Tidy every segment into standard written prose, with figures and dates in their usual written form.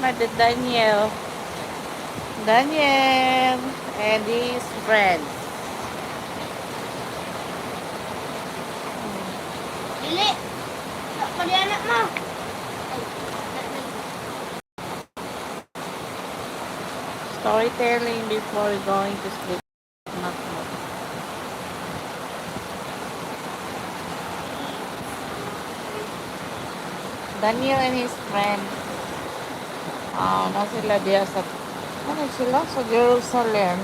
met Daniel. Daniel and his friends. Dili. Tak pa di anak mo. Storytelling before going to sleep. Not more. Daniel and his friends. Na sila diya sa ano sila sa Jerusalem.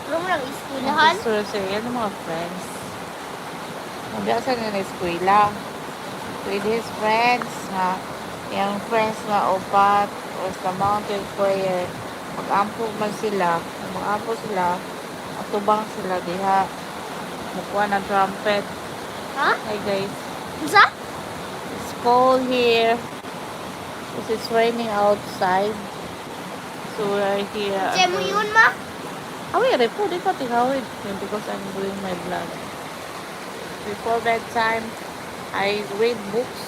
Pero mo lang iskulahan. Jerusalem, yung mga friends. Nandiyan sa nila eskwela. With his friends, ha? Yung friends na upat or sa mountain prayer. Mag-ampog man sila. Mag-ampog sila. Atubang sila diha. Mukuha ng trumpet. Ha? Hi guys. Isa? It's cold here. It's raining outside. So we're here. Siya mo yun, ma? Away, po, di ko tingawid. Because I'm doing my vlog. Before bedtime, I read books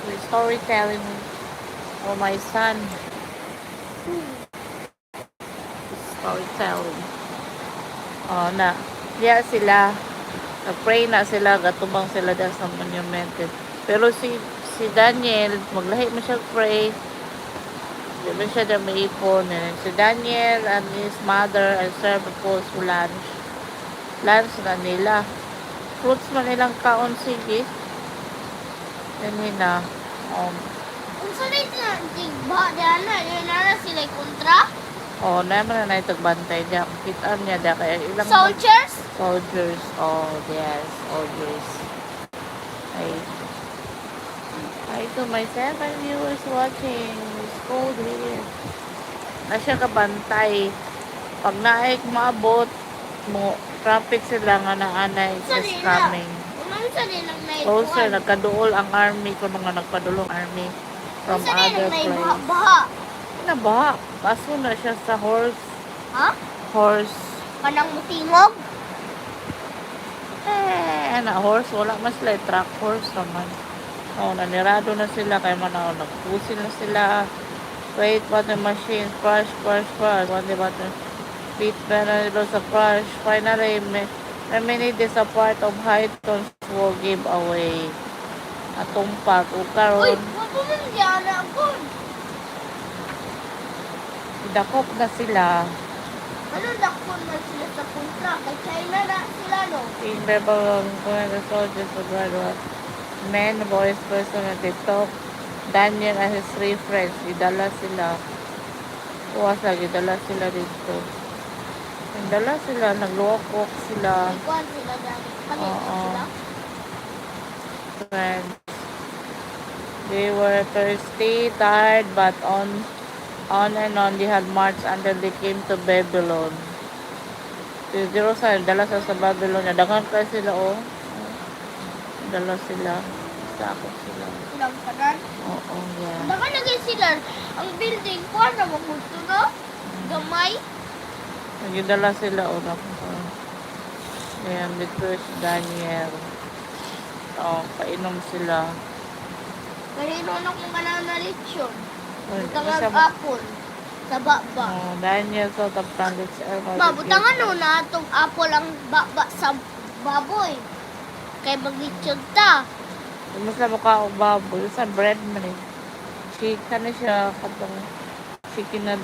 with storytelling for my son. Storytelling. Na. Diya sila. Nag-pray na sila. Gatubang sila dahil sa monumented. Pero si Daniel, maglahi mo siya pray. Di ba siya na may ipon. Si Daniel and his mother and serve po sa lunch. Lunch na nila. Fruits man nilang kaon sige. Yan na. Kung saan ito tigba, diyan na. Yun na sila kontra. Naman na itagbantay niya. Kitaan niya da kaya ilang Soldiers? soldiers. Yes, soldiers. Hi to my 7 viewers watching. It's cold here. Na siya kabantay. Pag naik maabot mo, traffic sila nga naanay is coming. Unang sa nilang naikuan. Closer, nagkaduol ang army kung mga nagpadulong army from Unsa other nilang place. baha? Baha. Paso na siya sa horse. Ha? Horse. Kanang mutingog? Horse. Wala mas like truck horse naman. Nanirado na sila. Kaya nagpusin na sila. Wait, water machine. Crush. One day water. Beat na nila sa crush. Finally, many days a part of Highton's will give away. Atong pag. Uy, Karon, wapo man diyan na ako. dakop na sila. Ano dakon man sila sa kontra? Kay China na sila, no? In rebel the soldiers of graduate. Men, boys, person at the top. Daniel and his 3 friends. Idala sila. Tuwas lagi, idala sila dito. Idala sila, nag-walk sila. Ikuan sila dyan. Kanina sila. Friends. They were thirsty, tired, but on and on they had marched until they came to Babylon. Si Jerusalem, dala sa Babylon. Dagan kayo sila, Dala sila. Sakop sila. Ilang kanan. Yeah. Baka lagay sila. Ang building, kuha na magusto, no? Gamay. Nagidala sila, Ayan, dito si Daniel. Painom sila. Kanino na kung kanang na lechon. Butang Butangan apple. Sa baba. Daniel, so tapang it's Butangan no na itong apple ang baba sa baboy. Kay mag-lechon ta. Mas na mukha o baboy. Sa bread man eh. Chicken na siya. Katong chicken na